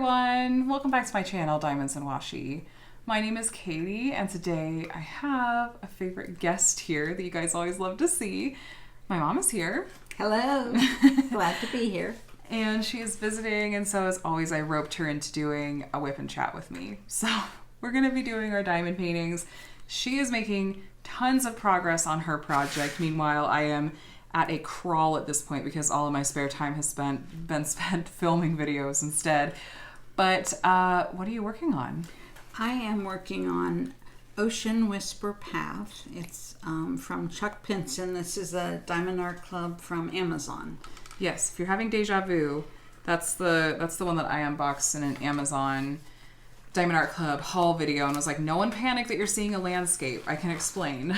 everyone, welcome back to my channel, Diamonds and Washi. My name is Katie, and today I have a favorite guest here that you guys always love to see. My mom is here. Hello, glad to be here. And she is visiting, and so as always I roped her into doing a WIP and Chat with me. So we're going to be doing our diamond paintings. She is making tons of progress on her project. Meanwhile, I am at a crawl at this point because all of my spare time has been spent filming videos instead. But what are you working on? I am working on Ocean Whisper Path. It's from Chuck Pinson. This is a Diamond Art Club from Amazon. Yes, if you're having deja vu, that's the one that I unboxed in an Amazon Diamond Art Club haul video, and was like, no one panic that you're seeing a landscape. I can explain.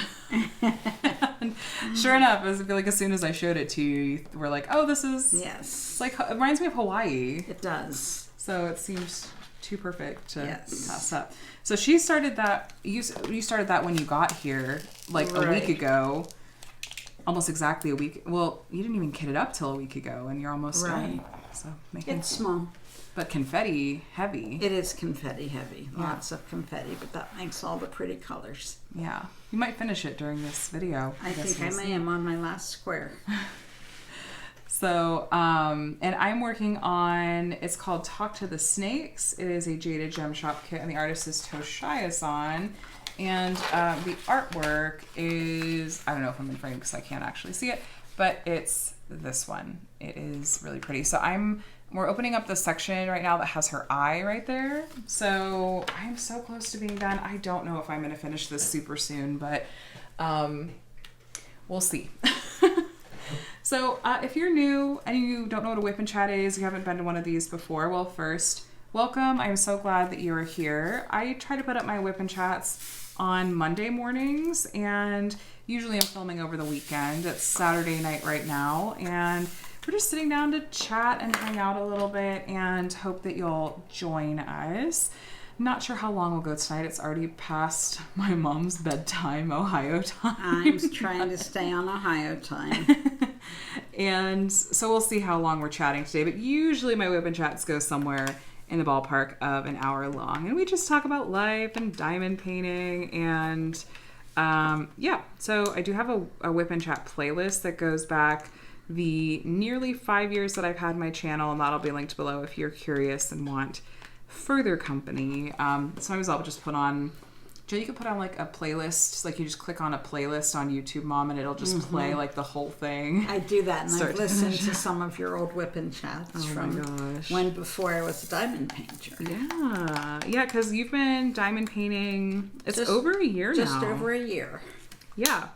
And sure enough, I feel like as soon as I showed it to you, you were like, oh, this is... Yes. It's like, it reminds me of Hawaii. It does. So it seems too perfect to Yes. pass up. So she started that, you started that when you got here, like a week ago. Almost exactly a week. Well, you didn't even kit it up till a week ago, and you're almost done. So It's small. But confetti heavy. It is confetti heavy. Yeah. Lots of confetti, but that makes all the pretty colors. Yeah. You might finish it during this video. I think I may. I'm on my last square. So, and I'm working on, it's called Talk to the Snakes. It is a Jaded Gem Shop kit, and the artist is Toshiya-san. And the artwork is, I don't know if I'm in frame because I can't actually see it, but it's this one. It is really pretty. So we're opening up the section right now that has her eye right there. So I'm so close to being done. I don't know if I'm going to finish this super soon, but we'll see. So if you're new and you don't know what a WIP and Chat is, you haven't been to one of these before, well, first, welcome. I'm so glad that you are here. I try to put up my WIP and Chats on Monday mornings, and usually I'm filming over the weekend. It's Saturday night right now, and we're just sitting down to chat and hang out a little bit and hope that you'll join us. Not sure how long we'll go tonight. It's already past my mom's bedtime, Ohio time. I'm trying to stay on Ohio time. And so we'll see how long we're chatting today, but usually my WIP and Chats go somewhere in the ballpark of an hour long, and we just talk about life and diamond painting. And yeah, so I do have a WIP and Chat playlist that goes back the nearly 5 years that I've had my channel, and that'll be linked below if you're curious and want further company. Sometimes I'll just put on, Joe, you could put on like a playlist, like you just click on a playlist on YouTube, Mom, and it'll just play like the whole thing. I do that, and I've listened to some of your old WIP and Chats from when before I was a diamond painter. Yeah, because you've been diamond painting, it's over a year now. Just over a year. Yeah,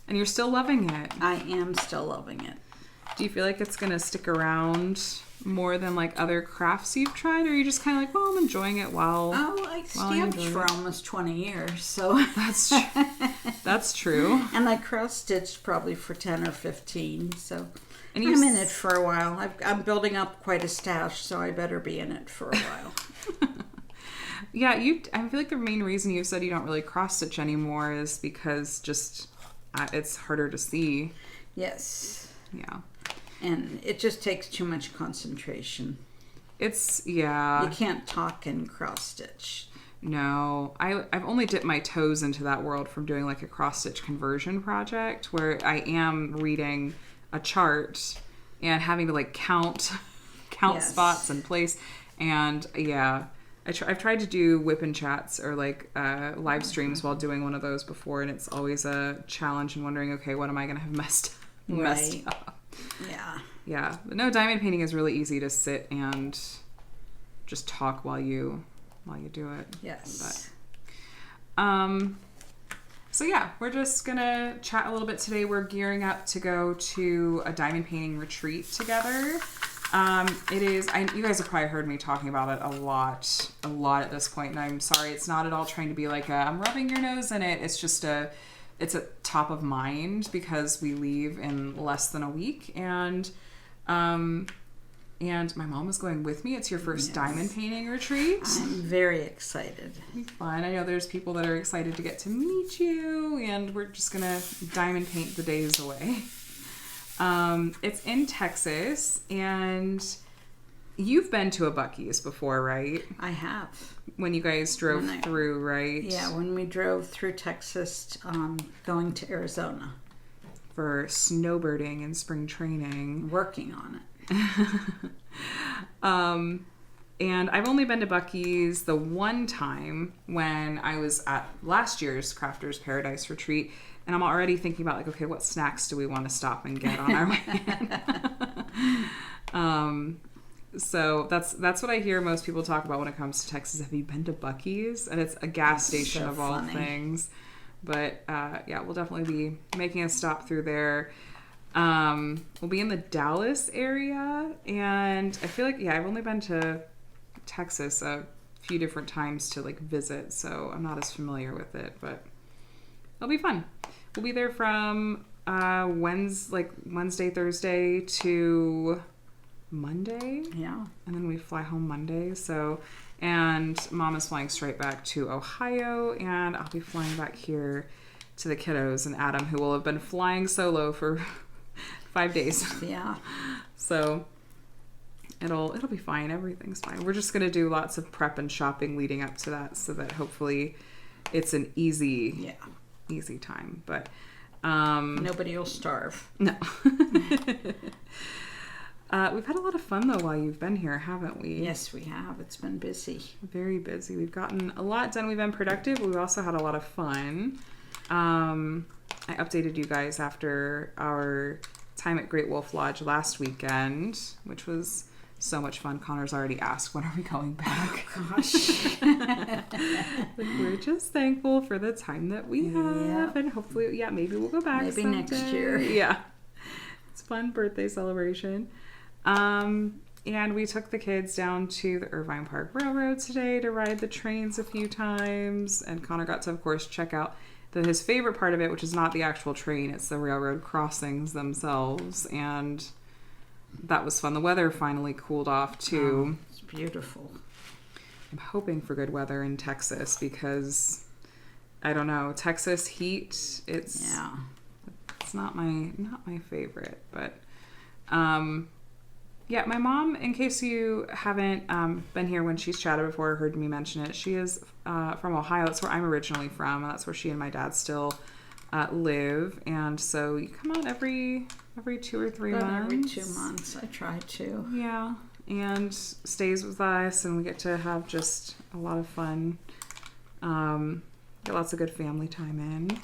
and you're still loving it. I am still loving it. Do you feel like it's going to stick around more than like other crafts you've tried, or are you just kind of like, well, I'm enjoying it while... Oh, I stamped for almost 20 years, so... That's true. And I cross-stitched probably for 10 or 15, so and I'm in it for a while. I'm building up quite a stash, so I better be in it for a while. Yeah, I feel like the main reason you said you don't really cross-stitch anymore is because just it's harder to see. Yes. Yeah. And it just takes too much concentration. Yeah. You can't talk and cross-stitch. No. I've only dipped my toes into that world from doing like a cross-stitch conversion project where I am reading a chart and having to like count yes. spots and place. And yeah, I've tried to do WIP and Chats or like live streams while doing one of those before, and it's always a challenge and wondering, okay, what am I going to have messed up? Yeah. Yeah. But no, diamond painting is really easy to sit and just talk while you do it. Yes. But, so yeah, we're just gonna chat a little bit today. We're gearing up to go to a diamond painting retreat together. It is, you guys have probably heard me talking about it a lot at this point, and I'm sorry, it's not at all trying to be like I'm rubbing your nose in it. It's just it's a top of mind because we leave in less than a week, and my mom is going with me. It's your first yes. diamond painting retreat. I'm very excited. It'll be fun. I know there's people that are excited to get to meet you, and we're just gonna diamond paint the days away. It's in Texas, and You've been to a Buc-ee's before, right? I have. When you guys drove through, right? Yeah, when we drove through Texas, going to Arizona. For snowbirding and spring training. Working on it. And I've only been to Buc-ee's the one time when I was at last year's Crafters Paradise retreat. And I'm already thinking about, like, okay, what snacks do we want to stop and get on our way in? So that's what I hear most people talk about when it comes to Texas. Have you been to Buc-ee's? And it's a gas station so of all things. But yeah, we'll definitely be making a stop through there. We'll be in the Dallas area. And I feel like, yeah, I've only been to Texas a few different times to, like, visit. So I'm not as familiar with it. But it'll be fun. We'll be there from Wednesday, Thursday to Monday. Yeah. And then we fly home Monday. So, and Mom is flying straight back to Ohio, and I'll be flying back here to the kiddos and Adam, who will have been flying solo for 5 days. Yeah. So it'll be fine. Everything's fine. We're just going to do lots of prep and shopping leading up to that so that hopefully it's an easy time. But nobody will starve. No. We've had a lot of fun, though, while you've been here, haven't we? Yes, we have. It's been busy. Very busy. We've gotten a lot done. We've been productive. We've also had a lot of fun. I updated you guys after our time at Great Wolf Lodge last weekend, which was so much fun. Connor's already asked, when are we going back? Oh, gosh. We're just thankful for the time that we have. And hopefully, maybe we'll go back maybe someday. Next year. Yeah. It's a fun birthday celebration. And we took the kids down to the Irvine Park Railroad today to ride the trains a few times. And Connor got to, of course, check out his favorite part of it, which is not the actual train. It's the railroad crossings themselves. And that was fun. The weather finally cooled off, too. Oh, it's beautiful. I'm hoping for good weather in Texas because, I don't know, Texas heat, it's not my favorite. But, yeah, my mom, in case you haven't been here when she's chatted before or heard me mention it, she is from Ohio. That's where I'm originally from, and that's where she and my dad still live. And so you come out every 2 or 3 months. Every 2 months, I try to. Yeah, and stays with us, and we get to have just a lot of fun. Get lots of good family time in.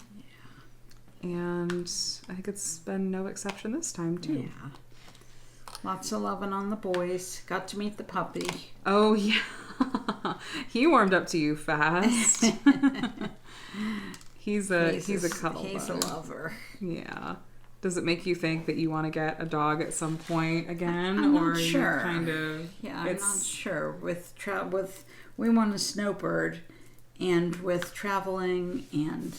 Yeah. And I think it's been no exception this time, too. Yeah. Lots of loving on the boys. Got to meet the puppy. Oh, yeah. He warmed up to you fast. He's a cuddle bug. He's a lover. Yeah. Does it make you think that you want to get a dog at some point again? I'm or not sure. You kind of... Yeah, I'm not sure. We want a snowbird, and with traveling and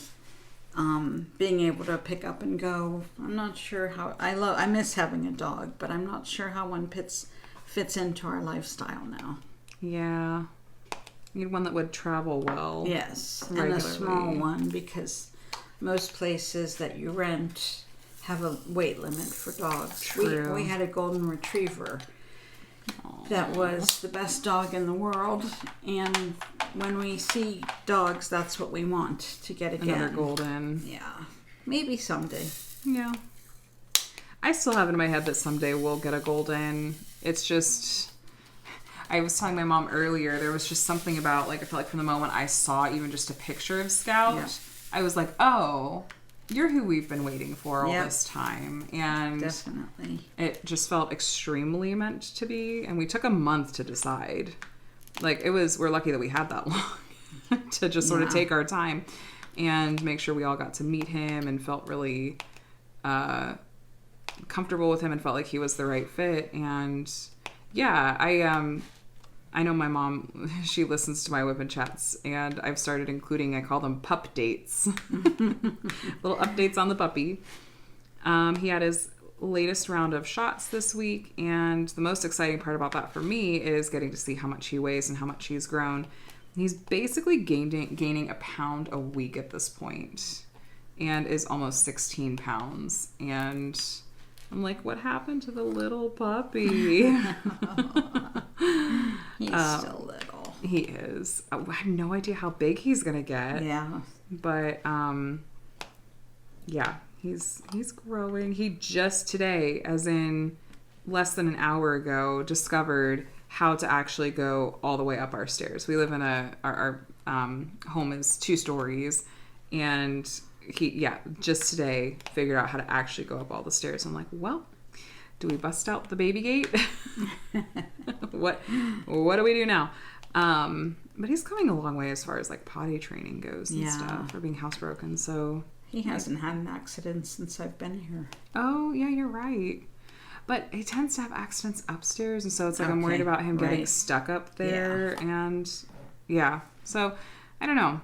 being able to pick up and go, I'm not sure how. I miss having a dog, but I'm not sure how one fits into our lifestyle now. Yeah, you need one that would travel well. Yes, regularly. And a small one, because most places that you rent have a weight limit for dogs. True. We had a golden retriever. Aww. That was the best dog in the world, and when we see dogs, that's what we want to get again. Another golden. Yeah. Maybe someday. Yeah. I still have in my head that someday we'll get a golden. It's just, I was telling my mom earlier, there was just something about, like, I feel like from the moment I saw even just a picture of Scout, I was like, oh, you're who we've been waiting for all this time. And definitely. It just felt extremely meant to be. And we took a month to decide. Like, we're lucky that we had that long to just sort of take our time and make sure we all got to meet him and felt really comfortable with him and felt like he was the right fit. And yeah, I know my mom, she listens to my WIP and Chats, and I've started including, I call them pup dates. Little updates on the puppy. He had his latest round of shots this week, and the most exciting part about that for me is getting to see how much he weighs and how much he's grown. He's basically gaining a pound a week at this point, and is almost 16 pounds. And I'm like, what happened to the little puppy? He's still little. He is. I have no idea how big he's gonna get. Yeah. But yeah, he's growing. He just today, as in less than an hour ago, discovered how to actually go all the way up our stairs. We live in our home is 2 stories, and he just today figured out how to actually go up all the stairs. I'm like, well, do we bust out the baby gate? What do we do now? But he's coming a long way as far as like potty training goes and stuff, or being housebroken. So he hasn't had an accident since I've been here. Oh yeah, you're right. But he tends to have accidents upstairs, and so it's like I'm worried about him getting stuck up there. And so I don't know.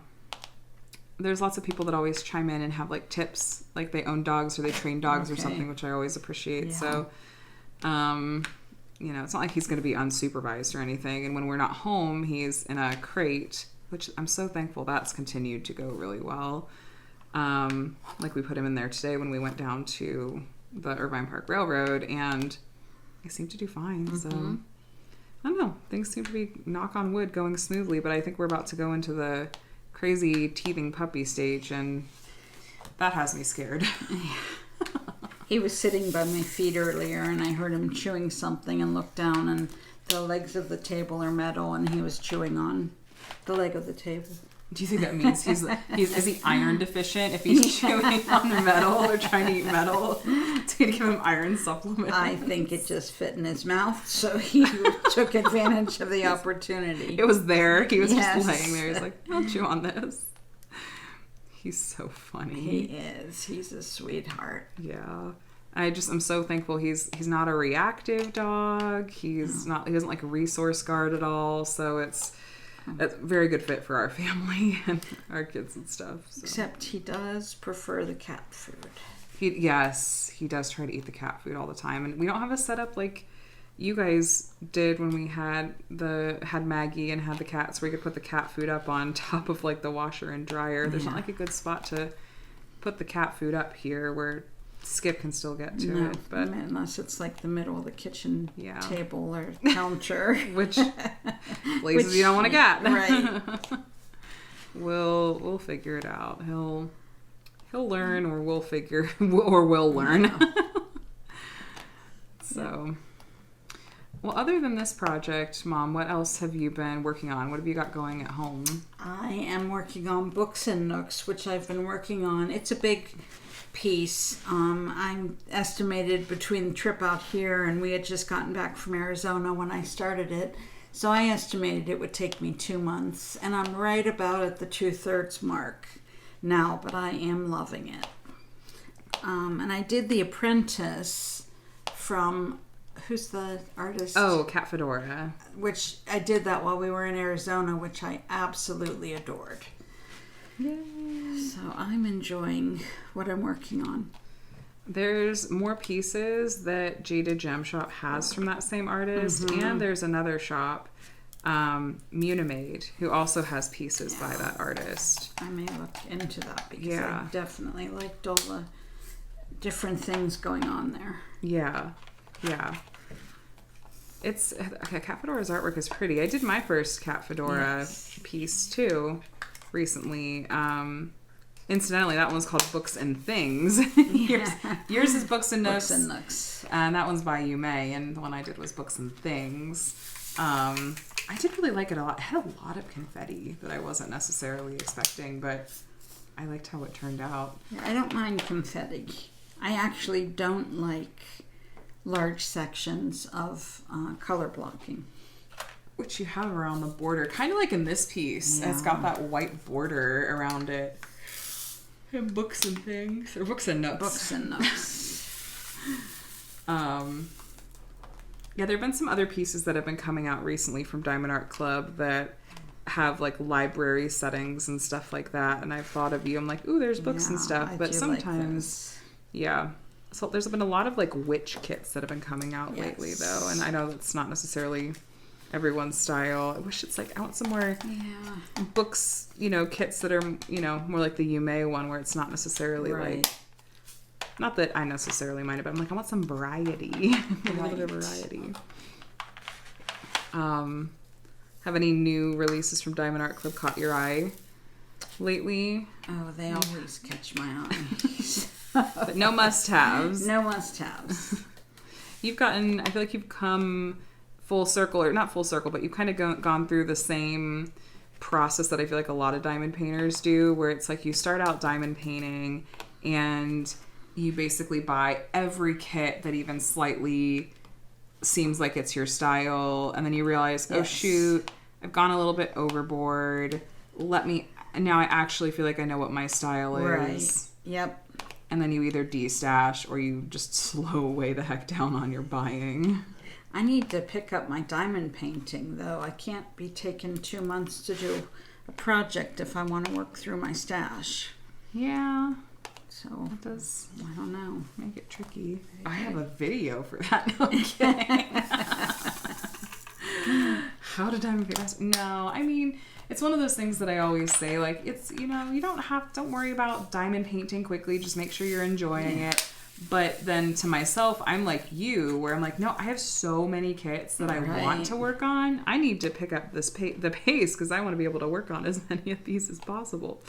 There's lots of people that always chime in and have like tips, like they own dogs or they train dogs or something, which I always appreciate. So it's not like he's going to be unsupervised or anything. And when we're not home, he's in a crate, which I'm so thankful that's continued to go really well. Like we put him in there today when we went down to the Irvine Park Railroad, and he seemed to do fine. So I don't know. Things seem to be, knock on wood, going smoothly, but I think we're about to go into the crazy teething puppy stage, and that has me scared. He was sitting by my feet earlier, and I heard him chewing something and looked down, and the legs of the table are metal, and he was chewing on the leg of the table. Do you think that means is he iron deficient if he's chewing on metal or trying to eat metal? To give him iron supplements? I think it just fit in his mouth, so he took advantage of the opportunity. It was there. He was just laying there. He's like, I'll chew on this. He's so funny. He is. He's a sweetheart. Yeah. I'm so thankful he's not a reactive dog. He doesn't like a resource guard at all. So it's a very good fit for our family and our kids and stuff. So. Except he does prefer the cat food. He does try to eat the cat food all the time. And we don't have a setup like you guys did when we had Maggie and had the cats, where you could put the cat food up on top of like the washer and dryer. There's not like a good spot to put the cat food up here where Skip can still get to it, but unless it's like the middle of the kitchen table or counter, which places you don't want to get. Right. We'll figure it out. He'll learn, or we'll learn. So. Well, other than this project, Mom, what else have you been working on? What have you got going at home? I am working on Books and Nooks, which I've been working on. It's a big piece. I'm estimated between the trip out here, and we had just gotten back from Arizona when I started it. So I estimated it would take me 2 months, and I'm right about at the 2/3 mark now, but I am loving it. And I did The Apprentice from... Who's the artist? Oh, Cat Fedora. Which I did that while we were in Arizona, which I absolutely adored. Yay. So I'm enjoying what I'm working on. There's more pieces that Jada Gem Shop has from that same artist, and there's another shop, Munimade, who also has pieces by that artist. I may look into that because I definitely liked all the different things going on there. Yeah. Cat Fedora's artwork is pretty. I did my first Cat Fedora piece too recently. Incidentally, that one's called Books and Things. Yours is Books and Nooks. Books and Nooks. And that one's by Yume, and the one I did was Books and Things. I did really like it a lot. It had a lot of confetti that I wasn't necessarily expecting, but I liked how it turned out. I don't mind confetti. I actually don't like large sections of color blocking, which you have around the border, kind of like in this piece. It's got that white border around it. And Books and Things, or Books and Nooks. Books and Nooks. There have been some other pieces that have been coming out recently from Diamond Art Club that have like library settings and stuff like that. And I've thought of you. I'm like, ooh, there's books and stuff. But sometimes, So there's been a lot of like witch kits that have been coming out lately, though, and I know that's not necessarily everyone's style. I wish it's like I want some more books, kits that are more like the Yume one, where it's not necessarily like, not that I necessarily mind it, but I'm like I want some variety, a little bit of variety. Have any new releases from Diamond Art Club caught your eye lately? Oh, they always catch my eye. But no must-haves. No must-haves. I feel like you've come full circle, or not full circle, but you've kind of gone through the same process that I feel like a lot of diamond painters do, where it's like you start out diamond painting and you basically buy every kit that even slightly seems like it's your style, and then you realize, oh shoot, I've gone a little bit overboard. Now I actually feel like I know what my style is. Right. Yep. And then you either destash or you just slow way the heck down on your buying. I need to pick up my diamond painting, though. I can't be taking 2 months to do a project if I want to work through my stash. Yeah. So, It does, I don't know. make it tricky. I have a video for that. No, I'm kidding. How to diamond paint? No, I mean, it's one of those things that I always say, like, it's, you don't worry about diamond painting quickly. Just make sure you're enjoying it. But then to myself, I'm like you, where I'm like, no, I have so many kits that I want to work on. I need to pick up the pace because I want to be able to work on as many of these as possible.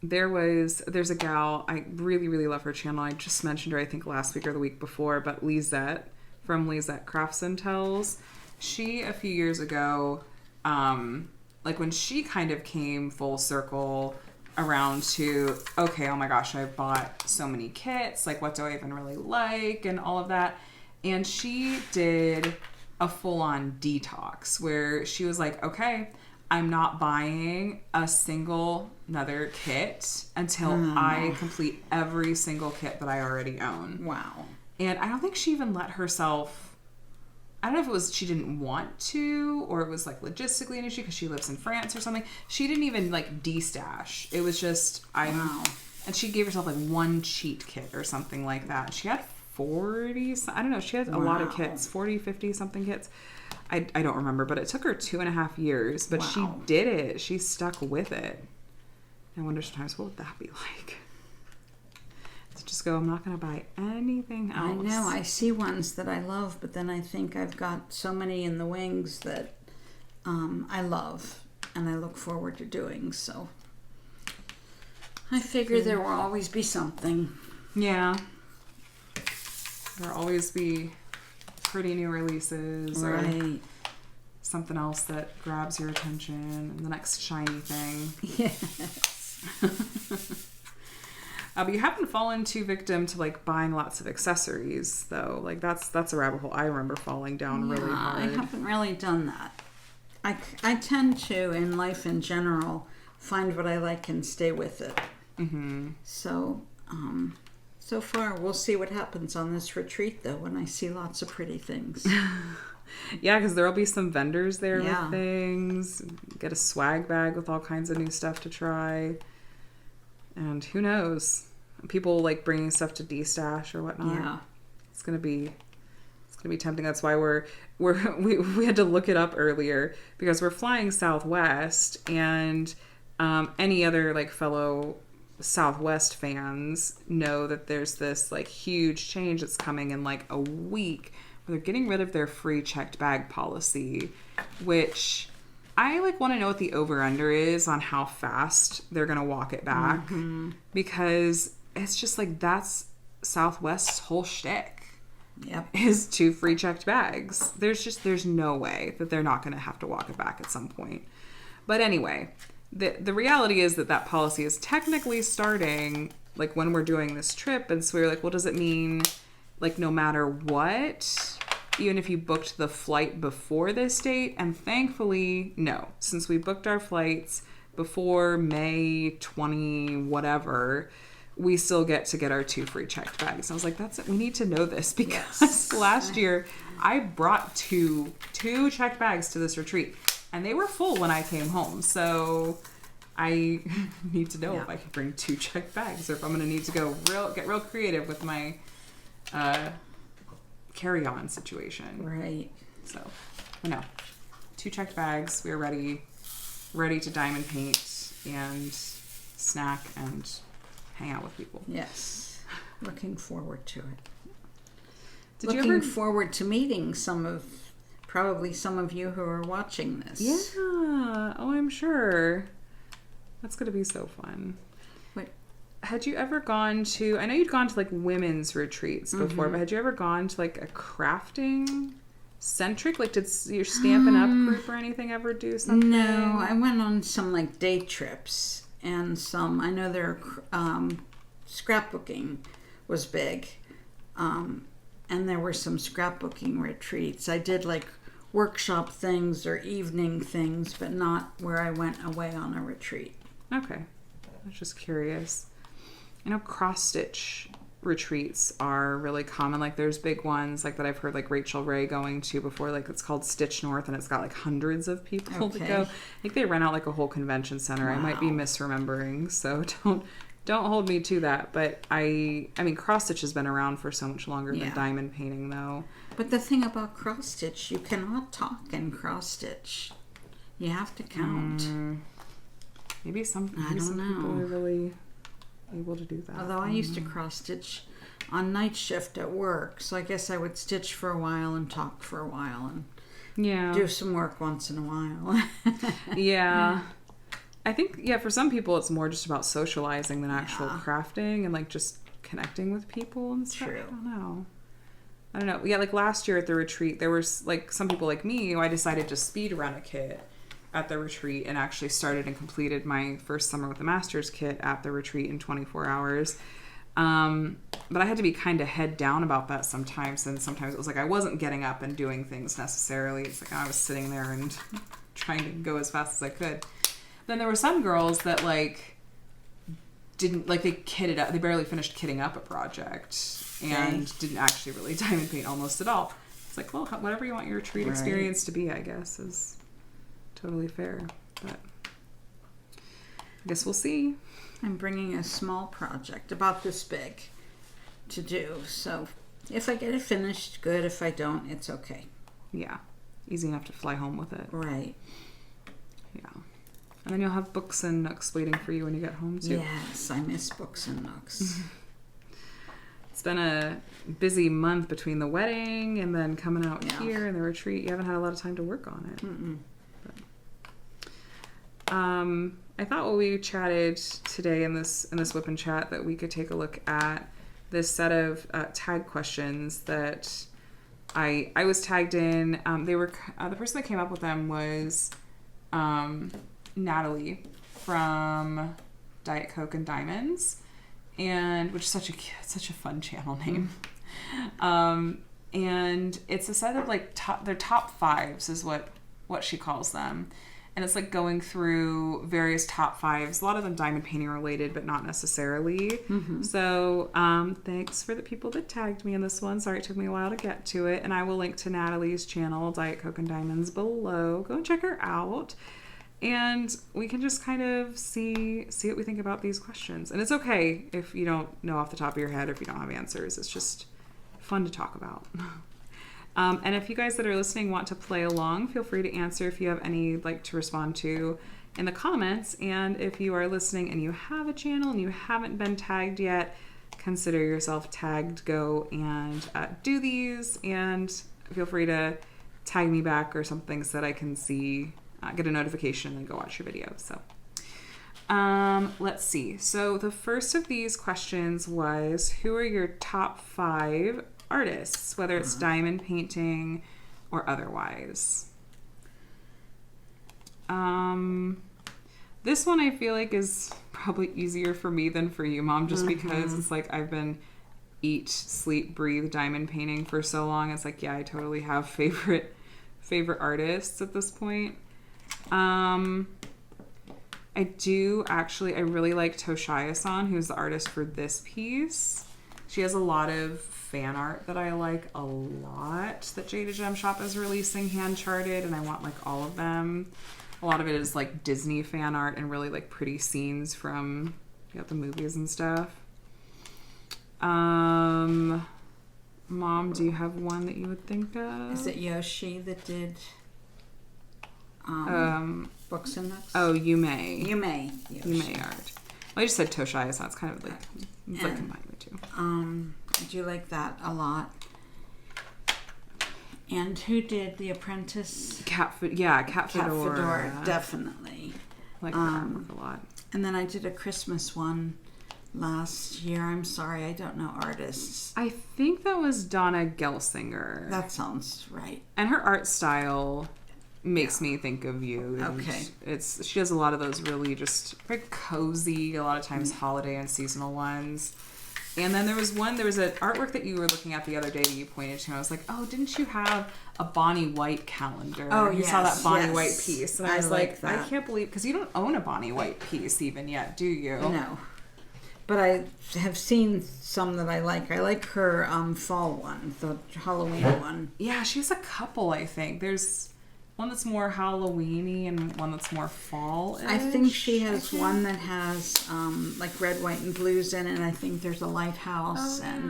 There's a gal, I really, really love her channel. I just mentioned her, I think, last week or the week before, but Lisette from Lisette Crafts and Tells. She, a few years ago, like when she kind of came full circle around to, okay, oh my gosh, I bought so many kits, like what do I even really like and all of that. And she did a full-on detox where she was like, okay, I'm not buying a single another kit until I complete every single kit that I already own. Wow. And I don't think she even let herself, I don't know if it was she didn't want to or it was like logistically an issue because she lives in France or something. She didn't even like destash. It was just, and she gave herself like one cheat kit or something like that. She had 40, I don't know, she had a lot of kits, 40, 50 something kits. I don't remember, but it took her 2.5 years, but she did it. She stuck with it. I wonder sometimes, what would that be like? To just go, I'm not going to buy anything else. I know. I see ones that I love, but then I think I've got so many in the wings that I love and I look forward to doing. So I figure there will always be something. Yeah. There'll always be pretty new releases or something else that grabs your attention and the next shiny thing. Yes. But you haven't fallen too victim to like buying lots of accessories though. Like that's a rabbit hole I remember falling down really hard. I haven't really done that. I tend to, in life in general, find what I like and stay with it. Mm-hmm. So, so far, we'll see what happens on this retreat, though, when I see lots of pretty things. Yeah, because there'll be some vendors there with things. Get a swag bag with all kinds of new stuff to try. And who knows? People like bringing stuff to destash or whatnot. Yeah. It's gonna be tempting. That's why we had to look it up earlier because we're flying Southwest, and any other like fellow Southwest fans know that there's this like huge change that's coming in like a week where they're getting rid of their free checked bag policy, which I like want to know what the over-under is on how fast they're going to walk it back, because it's just like that's Southwest's whole shtick. Yep. Is 2 free checked bags. There's no way that they're not going to have to walk it back at some point. But anyway, the reality is that policy is technically starting like when we're doing this trip, and so we were like, well, does it mean like no matter what, even if you booked the flight before this date? And thankfully, no. Since we booked our flights before May 20 whatever, we still get our 2 free checked bags. And I was like, that's it. We need to know this because last year I brought two checked bags to this retreat and they were full when I came home. So I need to know if I can bring 2 checked bags or if I'm going to need to get real creative with my carry-on situation. Right. So, no. 2 checked bags. We're ready to diamond paint and snack and hang out with people. Yes. Looking forward to it. Did you Looking ever forward to meeting some of probably some of you who are watching this. Yeah. Oh, I'm sure. That's going to be so fun. Wait. Had you ever gone to, I know you'd gone to like women's retreats before, but had you ever gone to like a crafting centric? Like did your Stampin' Up group or anything ever do something? No, I went on some like day trips and some, I know there are, scrapbooking was big. And there were some scrapbooking retreats. I did like workshop things or evening things, but not where I went away on a retreat. Okay. I was just curious. I know cross-stitch retreats are really common. Like there's big ones like that I've heard like Rachel Ray going to before. Like it's called Stitch North and it's got like hundreds of people to go. I think they rent out like a whole convention center. Wow. I might be misremembering, so don't hold me to that. But I mean cross-stitch has been around for so much longer than diamond painting though. But the thing about cross-stitch, you cannot talk in cross-stitch. You have to count. Maybe some people are really able to do that. Although I used to cross-stitch on night shift at work, so I guess I would stitch for a while and talk for a while and do some work once in a while. Yeah. I think, for some people it's more just about socializing than actual crafting and like just connecting with people and stuff. True. I don't know. Yeah, like last year at the retreat, there was like some people like me who I decided to speed run a kit at the retreat and actually started and completed my first summer with the master's kit at the retreat in 24 hours. But I had to be kind of head down about that sometimes, and sometimes it was like I wasn't getting up and doing things necessarily. It's like I was sitting there and trying to go as fast as I could. Then there were some girls that like didn't, like they kitted up, they barely finished kitting up a project and didn't actually really diamond paint almost at all. It's like, well, whatever you want your retreat experience to be, I guess, is totally fair. But I guess we'll see. I'm bringing a small project about this big to do. So if I get it finished, good. If I don't, it's okay. Yeah. Easy enough to fly home with it. Right. Yeah. And then you'll have books and nooks waiting for you when you get home too. Yes, I miss books and nooks. It's been a busy month between the wedding and then coming out here and the retreat. You haven't had a lot of time to work on it. I thought while we chatted today in this WIP and Chat that we could take a look at this set of tag questions that I was tagged in. They were the person that came up with them was Natalie from Diet Coke and Diamonds, and which is such a fun channel name. And it's a set of like their top fives is what she calls them. And it's like going through various top fives, a lot of them diamond painting related, but not necessarily. So thanks for the people that tagged me in this one. Sorry it took me a while to get to it. And I will link to Natalie's channel, Diet Coke and Diamonds, below. Go and check her out. And we can just kind of see what we think about these questions. And it's okay if you don't know off the top of your head or if you don't have answers. It's just fun to talk about. And if you guys that are listening want to play along, feel free to answer if you have any you'd like to respond to in the comments. And if you are listening and you have a channel and you haven't been tagged yet, consider yourself tagged. Go and do these, and feel free to tag me back or something so that I can see, get a notification and then go watch your video. So let's see. So the first of these questions was, who are your top 5 artists, whether it's diamond painting or otherwise? This one I feel like is probably easier for me than for you, Mom, just because it's like I've been eat, sleep, breathe diamond painting for so long. It's like, I totally have favorite artists at this point. I really like Toshia-san, who's the artist for this piece. She has a lot of fan art that I like a lot that Jada Gem Shop is releasing hand charted, and I want like all of them. A lot of it is like Disney fan art and really like pretty scenes from the movies and stuff. Mom, do you have one that you would think of? Is it Yoshi that did books and nooks? Oh, Yume. Yume art. Well, I just said Toshia, so it's kind of like combined the two. I do like that a lot. And who did The Apprentice? Cat Fedora. Cat Fedora, definitely. I like that artwork a lot. And then I did a Christmas one last year. I'm sorry, I don't know artists. I think that was Donna Gelsinger. That sounds right. And her art style makes me think of you. Okay. She does a lot of those really just very cozy, a lot of times holiday and seasonal ones. And then there was an artwork that you were looking at the other day that you pointed to, and I was like, oh, didn't you have a Bonnie White calendar? Oh, you yes, saw that Bonnie yes. White piece. And I was like that. I can't believe, because you don't own a Bonnie White piece even yet, do you? No. But I have seen some that I like. I like her fall one, the Halloween one. Yeah, she has a couple, I think. There's one that's more Halloween-y and one that's more fall-ish. I think she has one that has like red, white, and blues in it. I think there's a lighthouse and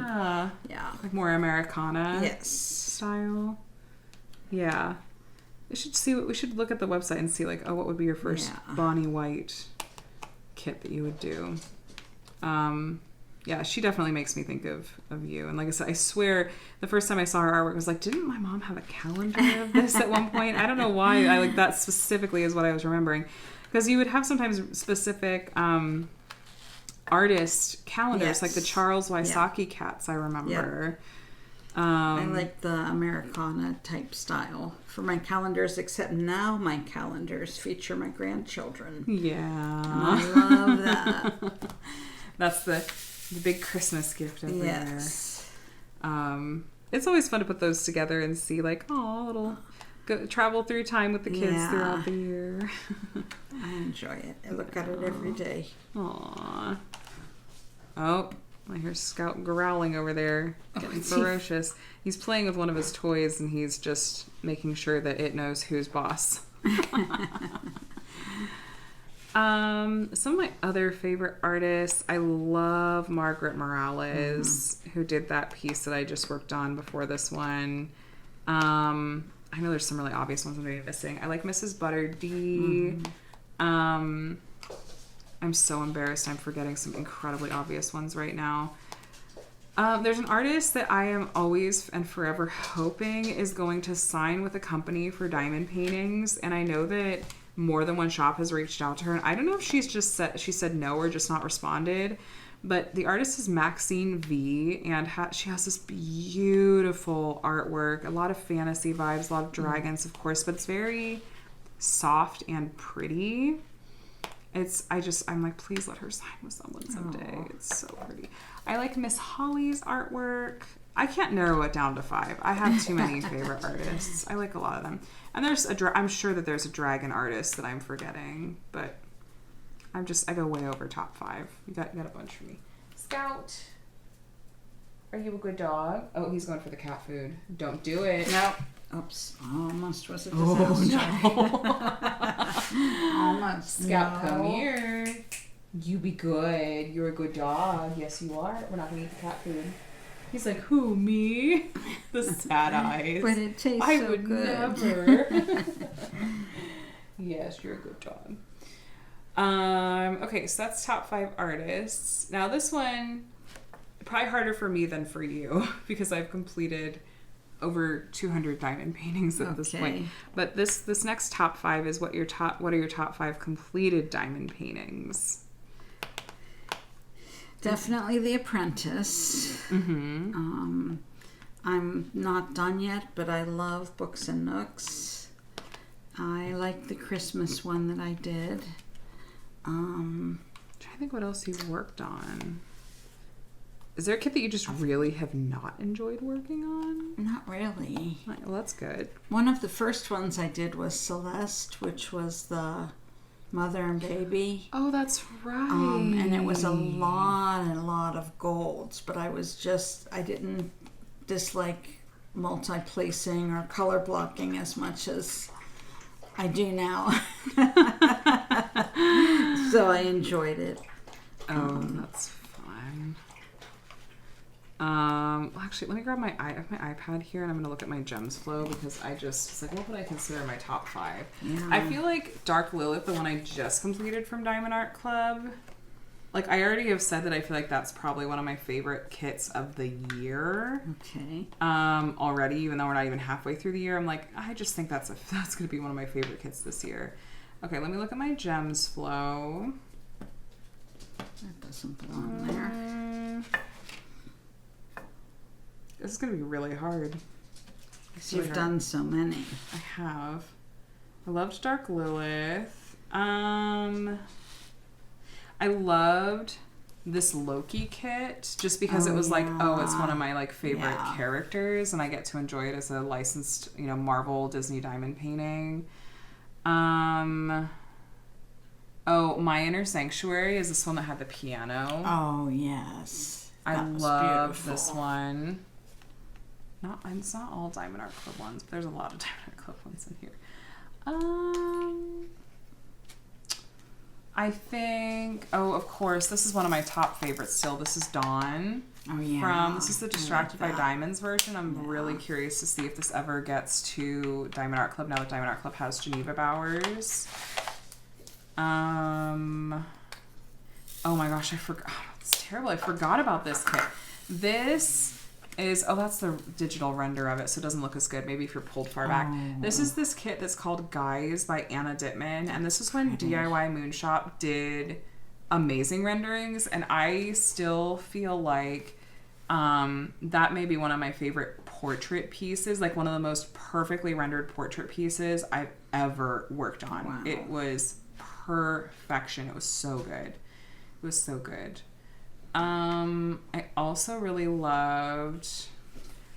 yeah, like more Americana style. Yeah, we should look at the website and see like, what would be your first Bonnie White kit that you would do. Yeah, she definitely makes me think of you. And like I said, I swear the first time I saw her artwork, I was like, didn't my mom have a calendar of this at one point? I don't know why. I like that specifically is what I was remembering. Because you would have sometimes specific artist calendars, like the Charles Wysocki cats, I remember. I like the Americana type style for my calendars, except now my calendars feature my grandchildren. Yeah. I love that. That's the big Christmas gift every year. It's always fun to put those together and see like, little travel through time with the kids throughout the year. I enjoy it. I look at it every day. Aww. Oh, I hear Scout growling over there, getting ferocious. He's playing with one of his toys and he's just making sure that it knows who's boss. Some of my other favorite artists, I love Margaret Morales, who did that piece that I just worked on before this one. I know there's some really obvious ones I'm maybe missing. I like Mrs. Butter D. I'm so embarrassed I'm forgetting some incredibly obvious ones right now. There's an artist that I am always and forever hoping is going to sign with a company for diamond paintings, and I know that more than one shop has reached out to her, and I don't know if she said no or just not responded, but the artist is Maxine V, and she has this beautiful artwork, a lot of fantasy vibes, a lot of dragons, of course, but it's very soft and pretty. I'm like, please let her sign with someone someday. Aww. It's so pretty. I like Miss Holly's artwork. I can't narrow it down to 5. I have too many favorite artists. I like a lot of them. And I'm sure that there's a dragon artist that I'm forgetting, but I go way over top 5. You got a bunch for me. Scout, are you a good dog? Oh, he's going for the cat food. Don't do it. No. Oops. Almost was a disaster. No. Almost. Scout, come here. You be good. You're a good dog. Yes, you are. We're not going to eat the cat food. He's like, who, me? The sad eyes. But it tastes I so would good. Never. Yes, you're a good dog. Okay, so that's top 5 artists. Now this one, probably harder for me than for you because I've completed over 200 diamond paintings at this point. But this next top 5 is what are your top 5 completed diamond paintings? Definitely The Apprentice. Mm-hmm. I'm not done yet, but I love Books and Nooks. I like the Christmas one that I did. I'm trying to think what else you've worked on. Is there a kit that you just really have not enjoyed working on? Not really. Well, that's good. One of the first ones I did was Celeste, which was the mother and baby. Oh, that's right. And it was a lot of golds, but I didn't dislike multi-placing or color blocking as much as I do now. So I enjoyed it. That's fun. Actually, let me grab my iPad here and I'm going to look at my gems flow because it's like, what would I consider my top 5? Yeah. I feel like Dark Lilith, the one I just completed from Diamond Art Club, Like, I already have said that I feel like that's probably one of my favorite kits of the year. Okay. Already, even though we're not even halfway through the year, I'm like, I just think that's going to be one of my favorite kits this year. Okay, let me look at my gems flow. That doesn't belong there. This is going to be really hard. Because you've done so many. I have. I loved Dark Lilith. I loved this Loki kit just because it was like, oh, it's one of my like favorite characters and I get to enjoy it as a licensed, Marvel Disney diamond painting. Oh, My Inner Sanctuary is this one that had the piano. Oh, yes. I love this one. It's not all Diamond Art Club ones, but there's a lot of Diamond Art Club ones in here. I think, of course, this is one of my top favorites still. This is Dawn. Oh, yeah. This is the Distracted by Diamonds version. I'm really curious to see if this ever gets to Diamond Art Club now that Diamond Art Club has Geneva Bowers. Oh my gosh, I forgot. Oh, it's terrible. I forgot about this kit. This is, that's the digital render of it, so it doesn't look as good. Maybe if you're pulled far back. This is this kit that's called Guys by Anna Dittman, and this is when DIY Moonshop did amazing renderings, and I still feel like that may be one of my favorite portrait pieces, like one of the most perfectly rendered portrait pieces I've ever worked on. Wow. It was perfection. It was so good. It was so good. I also really loved,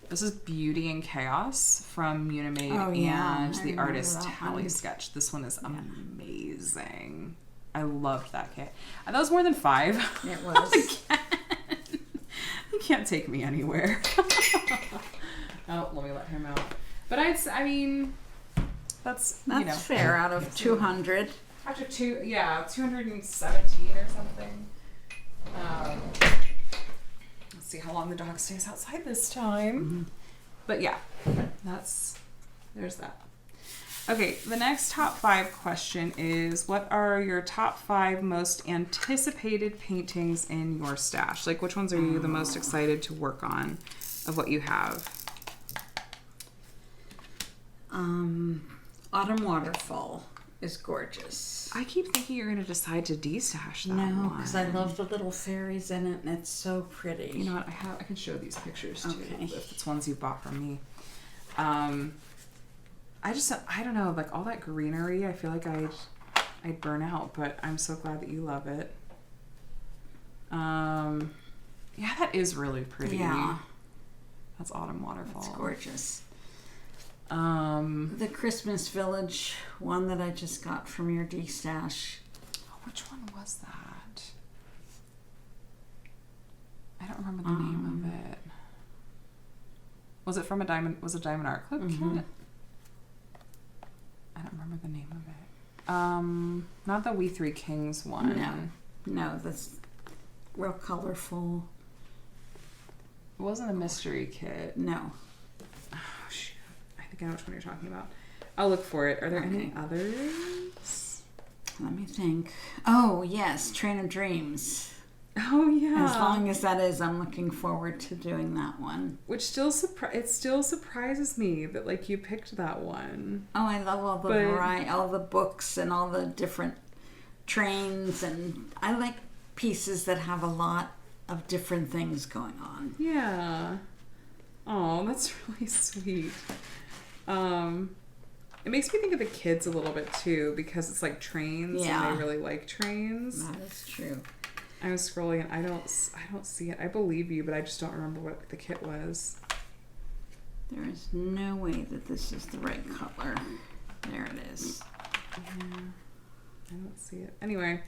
this is Beauty and Chaos from Unimade and the artist Tally Sketch. This one is amazing. I loved that kit. And that was more than 5. It was. You can't take me anywhere. Oh, let me let him out. But that's fair out of 200. After 217 or something. Let's see how long the dog stays outside this time. Mm-hmm. But yeah, there's that. Okay, the next top 5 question is, what are your top 5 most anticipated paintings in your stash? Like, which ones are you the most excited to work on of what you have? Autumn Waterfall is gorgeous. I keep thinking you're going to decide to destash that one. No, because I love the little fairies in it, and it's so pretty. You know what? I can show these pictures too, if it's ones you bought from me. I don't know, like all that greenery, I feel like I'd burn out, but I'm so glad that you love it. Yeah, that is really pretty. Yeah. That's Autumn Waterfall. It's gorgeous. The Christmas Village one that I just got from your D-stash. Oh, which one was that? I don't remember the name of it. Was it from a Diamond Art Club kit? I don't remember the name of it. Not the We Three Kings one. No, that's real colorful. It wasn't a mystery kit. No. Oh, shoot. I think I know which one you're talking about. I'll look for it. Are there any others? Let me think. Oh, yes. Train of Dreams. Oh, yeah. As long as that is, I'm looking forward to doing that one. Which still surprises me that like you picked that one. Oh, I love all the variety, all the books and all the different trains, and I like pieces that have a lot of different things going on. Yeah. Oh, that's really sweet. It makes me think of the kids a little bit too, because it's like trains and they really like trains. That is true. I was scrolling and I don't see it. I believe you, but I just don't remember what the kit was. There is no way that this is the right color. There it is. Yeah, I don't see it. Anyway,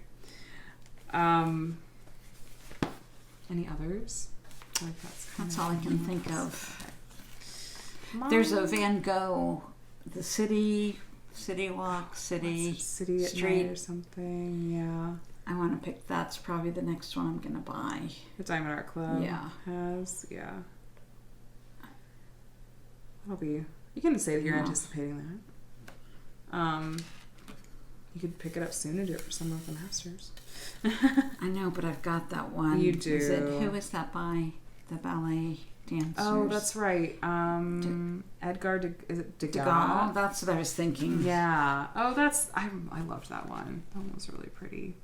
any others? Like that's all I can think of. There's a Van Gogh, the City Walk, City Street or something. Yeah. I want to pick. That's probably the next one I'm gonna buy. The Diamond Art Club has, That'll be. You can say that you're anticipating that. You could pick it up soon and do it for some of the masters. I know, but I've got that one. You do. Who is that by? The ballet dancers. Oh, that's right. Edgar Degas. Degas. That's what I was thinking. Yeah. Oh, I loved that one. That one was really pretty.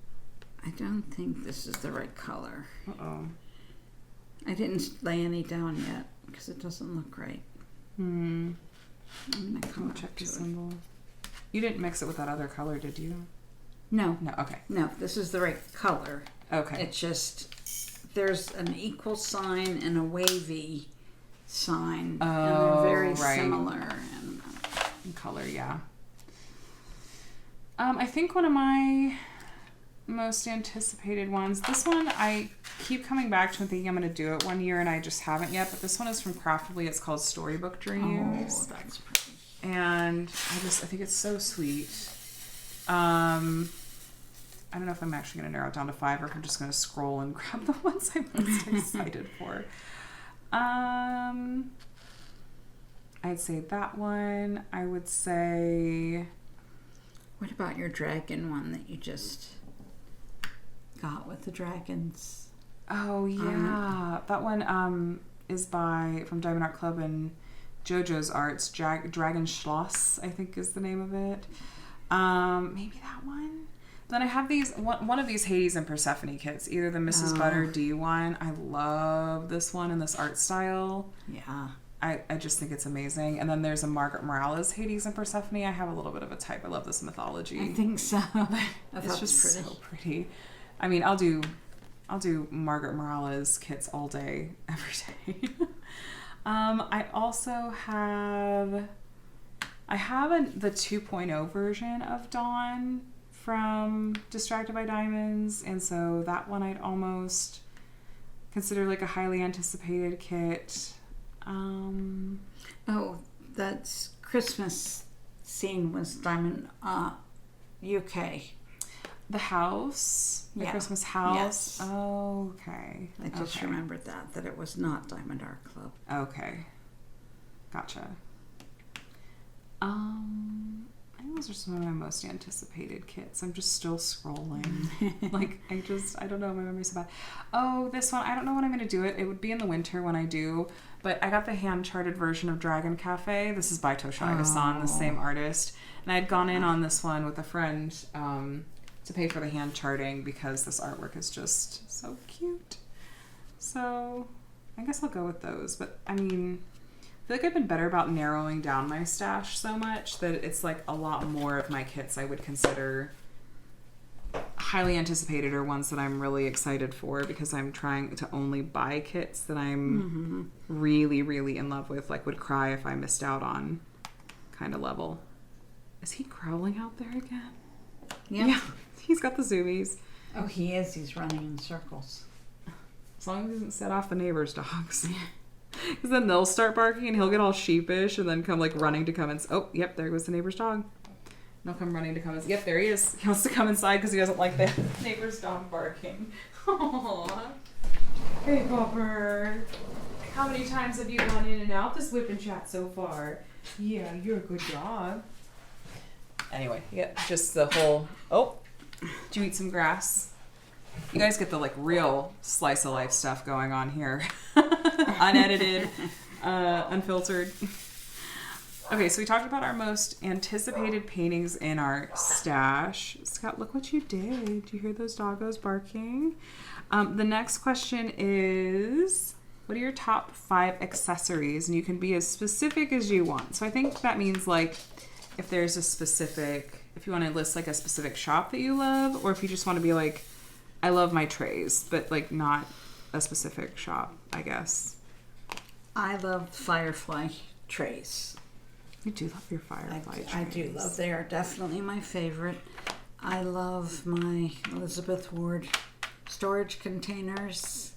I don't think this is the right color. Uh-oh. I didn't lay any down yet because it doesn't look right. I'm going to come check to the it. symbol. You didn't mix it with that other color, did you? No. No, okay. No, this is the right color. Okay. It's just, there's an equal sign and a wavy sign. Oh, and they're very right. similar. In color, yeah. I think one of my most anticipated ones, this one I keep coming back to and thinking I'm going to do it one year and I just haven't yet, but this one is from Craftly. It's called Storybook Dreams. Oh, that's pretty. And I think it's so sweet. I don't know if I'm actually going to narrow it down to 5 or if I'm just going to scroll and grab the ones I'm most excited for. I'd say that one. I would say... What about your dragon one that you just got with the dragons? Oh, yeah. That one is from Diamond Art Club and JoJo's Arts. Dragon Schloss, I think is the name of it. Maybe that one. Then I have one of these Hades and Persephone kits, either the Mrs. Butter D one. I love this one and this art style. Yeah. I just think it's amazing. And then there's a Margaret Morales Hades and Persephone. I have a little bit of a type. I love this mythology. I think so. It's just pretty. So pretty. I mean, I'll do Margaret Morales kits all day, every day. I also have the 2.0 version of Dawn from Distracted by Diamonds, and so that one I'd almost consider like a highly anticipated kit. Oh, that's Christmas scene was Diamond UK. The house? The Christmas house? Yes. Oh, okay. I just remembered that it was not Diamond Art Club. Okay. Gotcha. I think those are some of my most anticipated kits. I'm just still scrolling. I don't know, my memory's so bad. Oh, this one, I don't know when I'm going to do it. It would be in the winter when I do, but I got the hand-charted version of Dragon Cafe. This is by Toshiba-san, the same artist. And I had gone in on this one with a friend to pay for the hand charting because this artwork is just so cute. So I guess I'll go with those. But I mean, I feel like I've been better about narrowing down my stash so much that it's like a lot more of my kits I would consider highly anticipated or ones that I'm really excited for because I'm trying to only buy kits that I'm really, really in love with, like would cry if I missed out on kind of level. Is he growling out there again? Yeah. He's got the zoomies. Oh, he is. He's running in circles. As long as he doesn't set off the neighbor's dogs. Because then they'll start barking and he'll get all sheepish and then come like running to come and... Oh, yep, there goes the neighbor's dog. And he'll come running to come and... Yep, there he is. He wants to come inside because he doesn't like the neighbor's dog barking. Aww. Hey, Popper. How many times have you gone in and out this WIP and Chat so far? Yeah, you're a good dog. Anyway, yeah, just the whole... Oh, did you eat some grass? You guys get the like real slice of life stuff going on here. Unedited, unfiltered. Okay, so we talked about our most anticipated paintings in our stash. Scott, look what you did. Do you hear those doggos barking? The next question is, what are your top 5 accessories? And you can be as specific as you want. So I think that means like if there's a specific, if you want to list like a specific shop that you love, or if you just want to be like, I love my trays, but like not a specific shop, I guess. I love Firefly trays. You do love your Firefly trays. I do love. They are definitely my favorite. I love my Elizabeth Ward storage containers.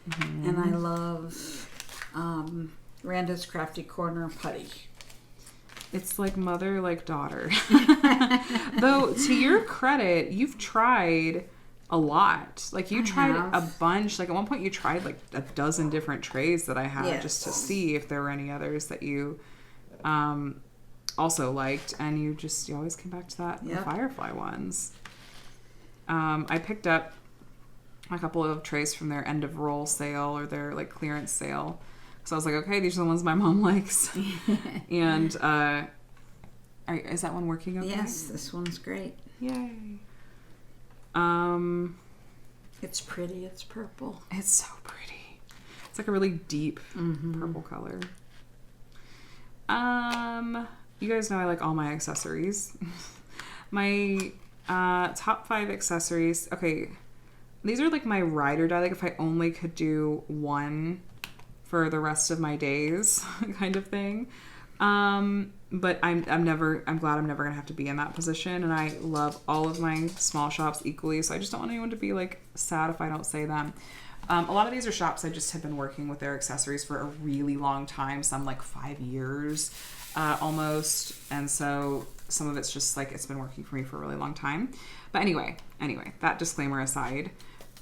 Mm-hmm. And I love Randa's Crafty Corner putty. It's like mother, like daughter. Though, to your credit, you've tried a lot. Like, you tried a bunch. Like, at one point, you tried like a dozen different trays that I had just to see if there were any others that you also liked, and you always came back to that, the Firefly ones. I picked up a couple of trays from their end of roll sale or their like clearance sale. So I was like, okay, these are the ones my mom likes. And is that one working okay? Yes, this one's great. Yay. It's pretty. It's purple. It's so pretty. It's like a really deep purple color. You guys know I like all my accessories. My top 5 accessories. Okay, these are like my ride or die. Like if I only could do one for the rest of my days, kind of thing. But I'm glad I'm never gonna have to be in that position, and I love all of my small shops equally, so I just don't want anyone to be like sad if I don't say them. A lot of these are shops I just have been working with their accessories for a really long time, some like 5 years almost, and so some of it's just like it's been working for me for a really long time. But anyway, that disclaimer aside,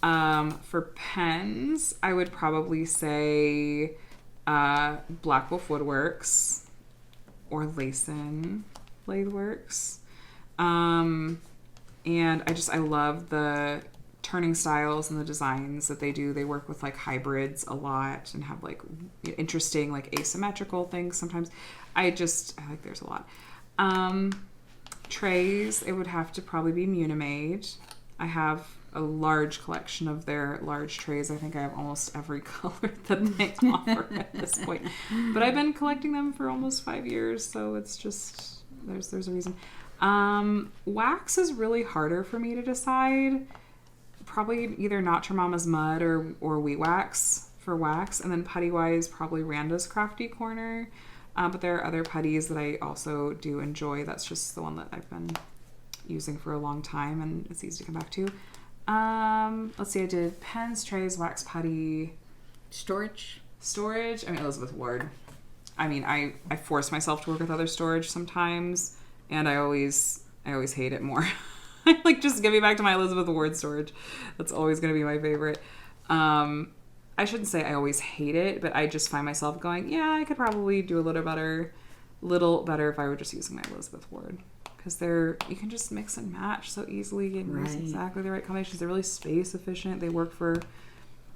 for pens, I would probably say Black Wolf Woodworks or Layson Latheworks. And I love the turning styles and the designs that they do. They work with like hybrids a lot and have like interesting like asymmetrical things sometimes. I like theirs a lot. Trays, it would have to probably be Munimade. I have a large collection of their large trays. I think I have almost every color that they offer at this point. But I've been collecting them for almost 5 years, so it's just there's a reason. Wax is really harder for me to decide. Probably either Not Your Mama's Mud or Wheat Wax for wax, and then putty wise probably Randa's Crafty Corner. But there are other putties that I also do enjoy. That's just the one that I've been using for a long time, and it's easy to come back to. Let's see, I did pens, trays, wax putty. Storage. I mean, Elizabeth Ward. I mean, I force myself to work with other storage sometimes, and I always hate it more. Like, just give me back to my Elizabeth Ward storage. That's always going to be my favorite. I shouldn't say I always hate it, but I just find myself going, yeah, I could probably do a little better if I were just using my Elizabeth Ward. Because you can just mix and match so easily and use exactly the right combinations. They're really space efficient. They work for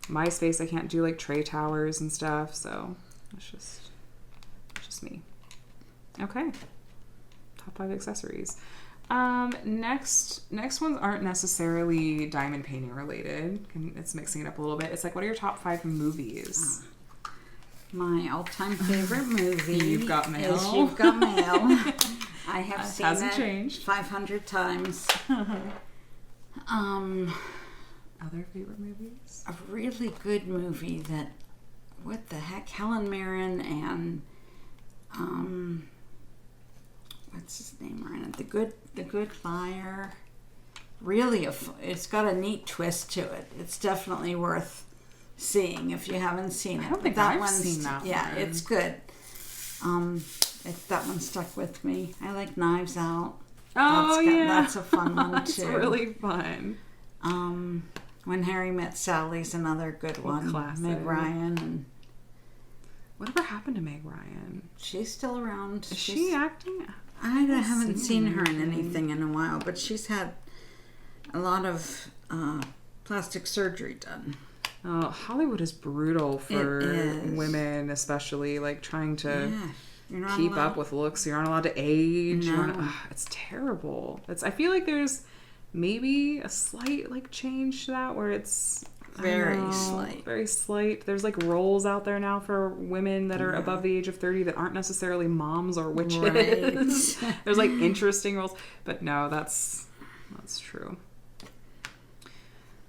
my space. I can't do like tray towers and stuff, so it's just me. Okay. Top 5 accessories. Next ones aren't necessarily diamond painting related. It's mixing it up a little bit. It's like, what are your top 5 movies? My all-time favorite movie You've Got Mail. Is You've Got Mail. I have seen hasn't it changed. 500 times. Other favorite movies? A really good movie that, what the heck, Helen Mirren and what's his name are in it? The Good Liar. Really, it's got a neat twist to it. It's definitely worth seeing if you haven't seen it. I don't think I've seen that one. Yeah, it's good. That one stuck with me. I like Knives Out. That's a fun one too. It's really fun. When Harry Met Sally's another good one. Classic. Meg Ryan. And whatever happened to Meg Ryan? She's still around. Is she acting? I haven't seen her in anything in a while, but she's had a lot of plastic surgery done. Oh, Hollywood is brutal for women, especially like trying to keep up with looks. You're not allowed to age. No. It's terrible. I feel like there's maybe a slight like change to that where it's very slight. There's like roles out there now for women that are above the age of 30 that aren't necessarily moms or witches. Right. There's like interesting roles, but no, that's true.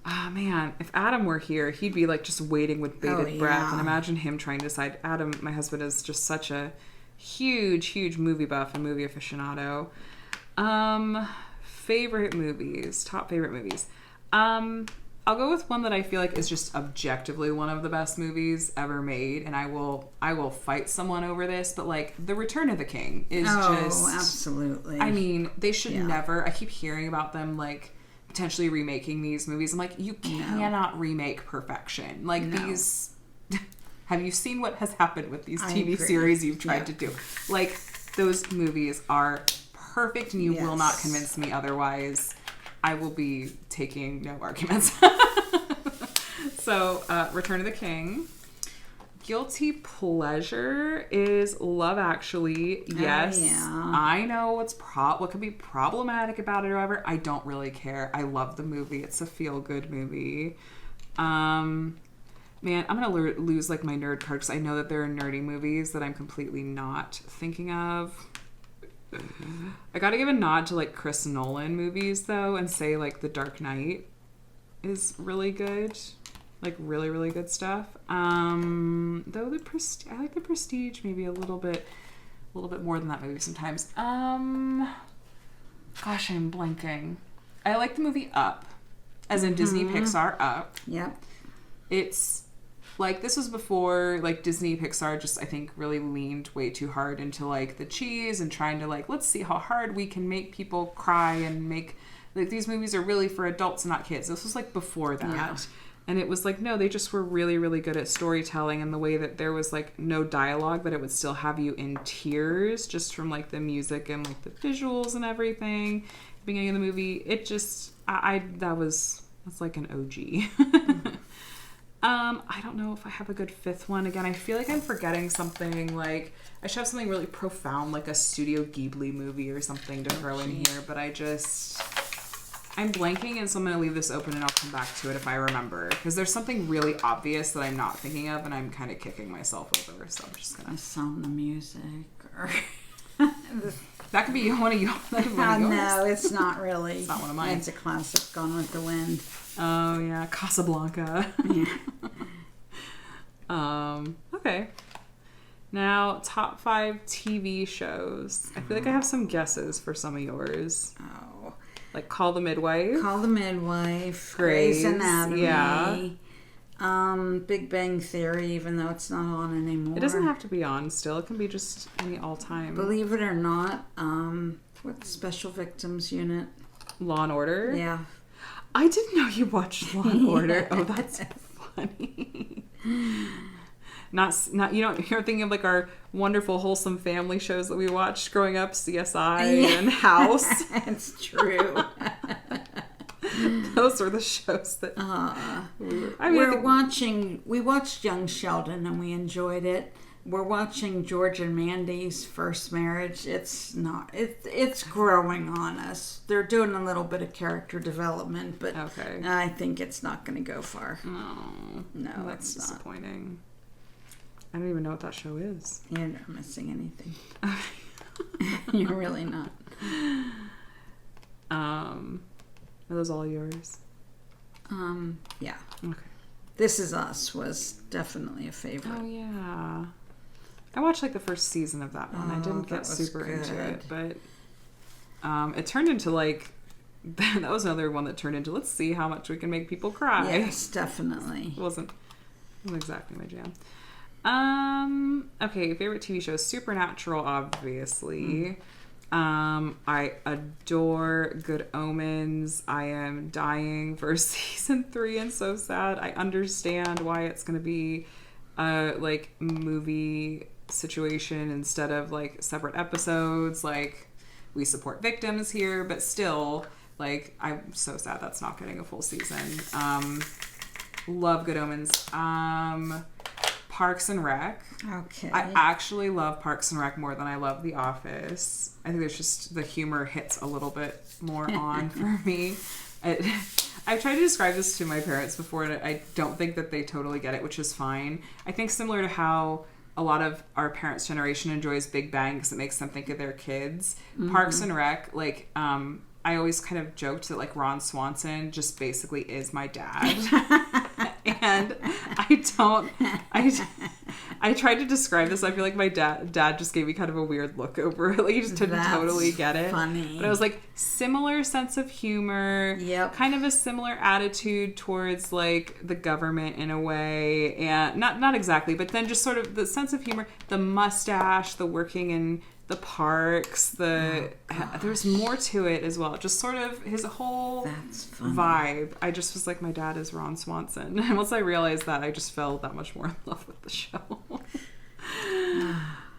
Oh man, if Adam were here, he'd be like just waiting with bated breath. And imagine him trying to decide. Adam, my husband, is just such a huge movie buff and movie aficionado. Favorite movies, top favorite movies. I'll go with one that I feel like is just objectively one of the best movies ever made, and I will fight someone over this, but like The Return of the King is just absolutely. I mean, they should never. I keep hearing about them like potentially remaking these movies. I'm like, you cannot remake perfection. Like these. Have you seen what has happened with these TV series you've tried to do? Like, those movies are perfect, and you will not convince me otherwise. I will be taking no arguments. So, Return of the King. Guilty pleasure is Love Actually. Yes, I know what could be problematic about it. However, I don't really care. I love the movie. It's a feel-good movie. Man, I'm gonna lose like my nerd card because I know that there are nerdy movies that I'm completely not thinking of. I gotta give a nod to like Chris Nolan movies though, and say like The Dark Knight is really good. Like really, really good stuff. Though I like The Prestige maybe a little bit more than that movie sometimes. Gosh, I'm blanking. I like the movie Up, as in Disney Pixar Up. Yep. It's like, this was before like Disney Pixar just, I think, really leaned way too hard into like the cheese and trying to like, let's see how hard we can make people cry and make like these movies are really for adults and not kids. This was like before that. Yeah. And it was like, no, they just were really, really good at storytelling, and the way that there was like no dialogue, but it would still have you in tears just from like the music and like the visuals and everything. The beginning of the movie, it just, that's like an OG. I don't know if I have a good fifth one. Again, I feel like I'm forgetting something. Like, I should have something really profound, like a Studio Ghibli movie or something to throw in here, but I'm blanking, and so I'm going to leave this open and I'll come back to it if I remember. Because there's something really obvious that I'm not thinking of, and I'm kind of kicking myself over, so I'm just going to... Sound the music, or... That could be one of yours. No, it's not really. It's not one of mine. It's a classic, Gone with the Wind. Oh, yeah. Casablanca. Yeah. Okay. Now, top 5 TV shows. I feel like I have some guesses for some of yours. Oh. Like Call the Midwife. Call the Midwife. Grey's Anatomy. Yeah. Big Bang Theory, even though it's not on anymore. It doesn't have to be on still. It can be just any all-time. Believe it or not, what's Special Victims Unit? Law and Order? Yeah. I didn't know you watched Law and Order. Oh, that's funny. Not you're thinking of like our wonderful wholesome family shows that we watched growing up, CSI and House. It's true. Those were the shows that we watched Young Sheldon and we enjoyed it. We're watching George and Mandy's First Marriage. It's growing on us. They're doing a little bit of character development, but okay. I think it's not going to go far. Oh, no, that's it's disappointing. I don't even know what that show is. You're not missing anything. You're really not. Are those all yours? Yeah. Okay. This Is Us was definitely a favorite. Oh, yeah. I watched like the first season of that one. I didn't get super good. into it, but it turned into like, that was another one that turned into, let's see how much we can make people cry. Yes, definitely. It wasn't exactly my jam. Okay, favorite TV show, Supernatural, obviously. I adore Good Omens. I am dying for season 3 and so sad. I understand why it's going to be a like movie situation instead of like separate episodes. Like, we support victims here, but still, like, I'm so sad that's not getting a full season. Love Good Omens. Parks and Rec. Okay. I actually love Parks and Rec more than I love The Office. I think there's just the humor hits a little bit more on for me. I've tried to describe this to my parents before, and I don't think that they totally get it, which is fine. I think similar to how a lot of our parents' generation enjoys Big Bang because it makes them think of their kids. Mm-hmm. Parks and Rec, like, I always kind of joked that like Ron Swanson just basically is my dad. And I tried to describe this. I feel like my dad just gave me kind of a weird look over it. Like, he just didn't totally get it. Funny. But I was like, similar sense of humor. Yep. Kind of a similar attitude towards like the government in a way. And not exactly, but then just sort of the sense of humor, the mustache, the working in the parks, there's more to it as well. Just sort of his whole vibe. I just was like, my dad is Ron Swanson. And once I realized that, I just fell that much more in love with the show.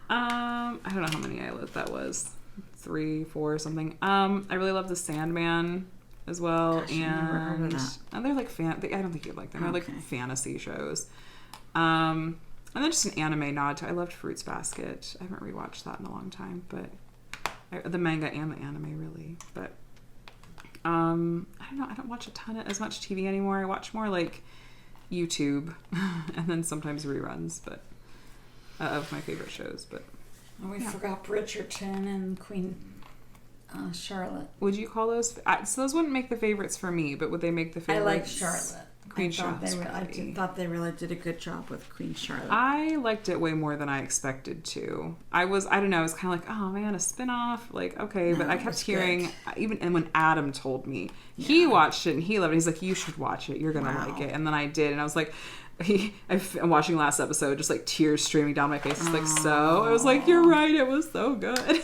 I don't know how many that was 3, 4 something. I really love the Sandman as well. Gosh, I've never heard of that. And they're like I don't think you'd like them. They're like Okay. fantasy shows. And then just an anime nod to I loved Fruits Basket. I haven't rewatched that in a long time, but the manga and the anime really. But I don't know. I don't watch as much TV anymore. I watch more like YouTube and then sometimes reruns, but of my favorite shows. But We forgot Bridgerton and Queen Charlotte. would you call those? So those wouldn't make the favorites for me, but would they make the favorites? I like Charlotte. Queen I thought Charlotte. I thought they really did a good job with Queen Charlotte. I liked it way more than I expected to. I don't know, I was kind of like, oh man, a spin-off? Like, okay, but No, I it kept was hearing, good. and when Adam told me, he watched it and he loved it. He's like, you should watch it. You're going to Wow. like it. And then I did, and I was like, I'm watching last episode, just like tears streaming down my face. It's like, so? I was like, you're right, it was so good.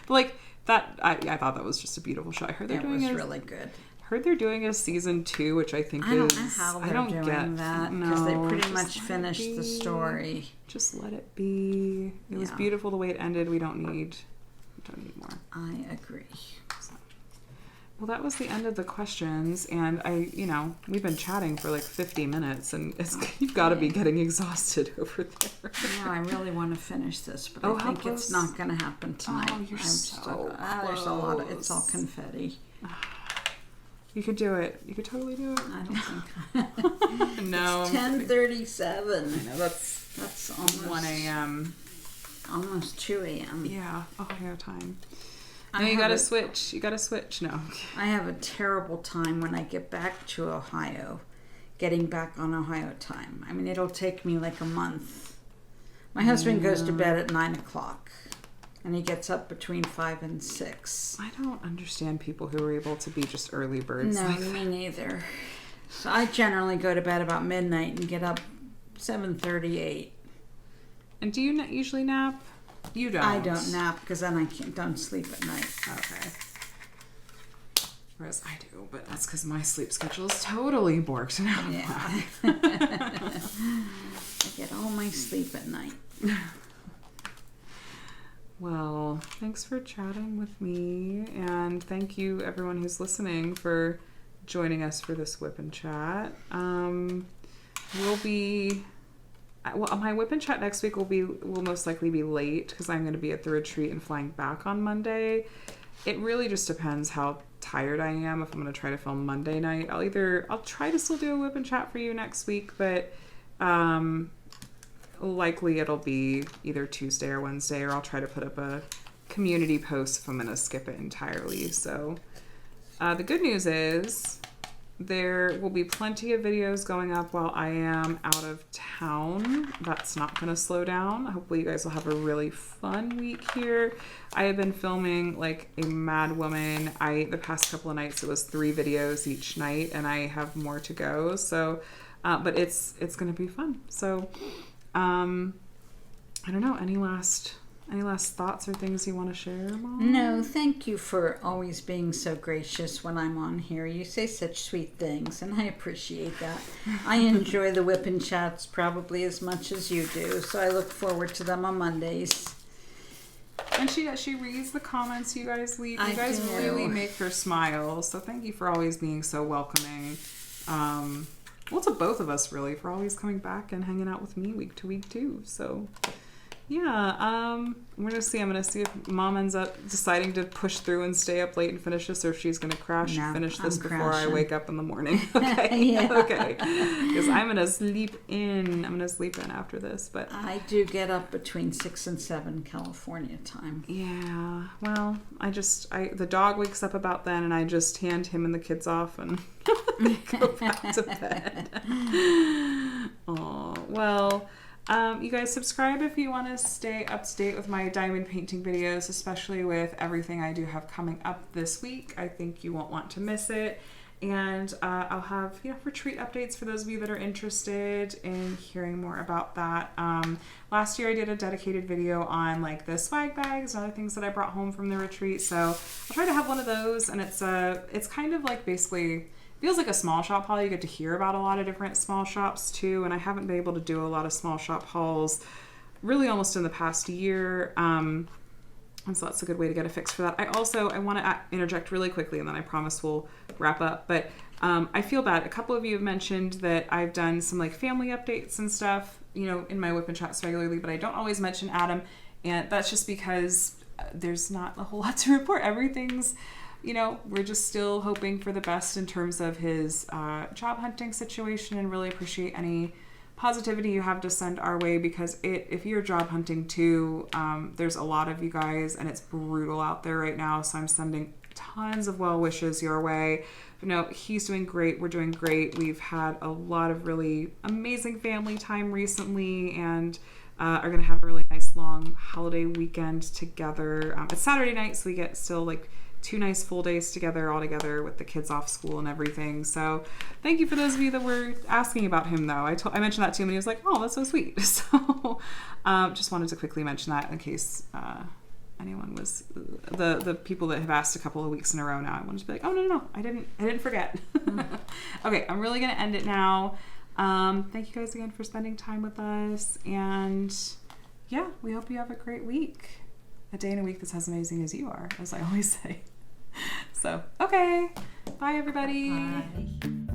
But like, that, I thought that was just a beautiful show. I heard they're doing really good. Heard they're doing a season 2, which I think I don't know how they're doing get that because they pretty just much let it finished the be. story. Just let it be. It was Yeah. beautiful the way it ended. We don't need more. I agree. Well, that was the end of the questions, and we've been chatting for like 50 minutes, and you've got to be getting exhausted over there. Yeah, I really want to finish this, but Oh, I how think close? it's not going to happen tonight. Oh, you're so there's a lot of, it's all close. confetti. You could do it. You could totally do it. I don't think. No. It's 10:37. No, that's That's almost 1 a.m. Almost 2 a.m. Yeah. Oh, I have time. I No, you have gotta a- switch. You gotta switch. No. I have a terrible time when I get back to Ohio, getting back on Ohio time. I mean, it'll take me like a month. My husband goes to bed at 9 o'clock, and he gets up between 5 and 6. I don't understand people who are able to be just early birds. No, like me neither. So I generally go to bed about midnight and get up 7:38. And do you usually nap? You don't. I don't nap because then I don't sleep at night. Okay. Whereas I do, but that's because my sleep schedule is totally borked out of Yeah. whack. I get all my sleep at night. Well, thanks for chatting with me, and thank you everyone who's listening for joining us for this WIP and Chat. My WIP and Chat next week will most likely be late because I'm going to be at the retreat and flying back on Monday. It really just depends how tired I am. If I'm going to try to film Monday night, I'll try to still do a WIP and Chat for you next week, but likely it'll be either Tuesday or Wednesday, or I'll try to put up a community post if I'm going to skip it entirely. So the good news is there will be plenty of videos going up while I am out of town. That's not going to slow down. Hopefully you guys will have a really fun week here. I have been filming like a mad woman. The past couple of nights it was 3 videos each night, and I have more to go. So, but it's going to be fun. So, I don't know. Any last thoughts or things you want to share, Mom? No, thank you for always being so gracious when I'm on here. You say such sweet things, and I appreciate that. I enjoy the WIP and Chats probably as much as you do, so I look forward to them on Mondays. And she reads the comments you guys leave. You I guys do. really make her smile. So thank you for always being so welcoming. Well, to both of us, really, for always coming back and hanging out with me week to week, too. So, yeah, I'm going to see. I'm going to see if Mom ends up deciding to push through and stay up late and finish this, or if she's going to crash and finish this I'm before I crashing. wake up in the morning. Okay, Yeah. okay. Because I'm going to sleep in. I'm going to sleep in after this, but... I do get up between 6 and 7 California time. Yeah, well, the dog wakes up about then, and I just hand him and the kids off and go back to bed. Oh, well, you guys subscribe if you want to stay up to date with my diamond painting videos, especially with everything I do have coming up this week. I think you won't want to miss it. And I'll have retreat updates for those of you that are interested in hearing more about that. Last year I did a dedicated video on like the swag bags and other things that I brought home from the retreat. So I'll try to have one of those, and it's kind of like basically feels like a small shop haul. You get to hear about a lot of different small shops too, and I haven't been able to do a lot of small shop hauls really almost in the past year. And so that's a good way to get a fix for that. I want to interject really quickly, and then I promise we'll wrap up. But I feel bad. A couple of you have mentioned that I've done some like family updates and stuff, in my WIP and Chats regularly, but I don't always mention Adam. And that's just because there's not a whole lot to report. Everything's, we're just still hoping for the best in terms of his job hunting situation, and really appreciate any positivity you have to send our way, because if you're job hunting too, there's a lot of you guys and it's brutal out there right now. So I'm sending tons of well wishes your way. But no, he's doing great. We're doing great. We've had a lot of really amazing family time recently, and are going to have a really nice long holiday weekend together. It's Saturday night, so we get still like 2 nice full days together all together with the kids off school and everything. So thank you for those of you that were asking about him, though. I mentioned that to him and he was like, oh, that's so sweet. So just wanted to quickly mention that in case anyone was the people that have asked a couple of weeks in a row now. I wanted to be like, oh, no, I didn't forget. Okay, I'm really going to end it now. Thank you guys again for spending time with us. And yeah, we hope you have a great week. A day and a week that's as amazing as you are, as I always say. So, okay. Bye, everybody. Bye.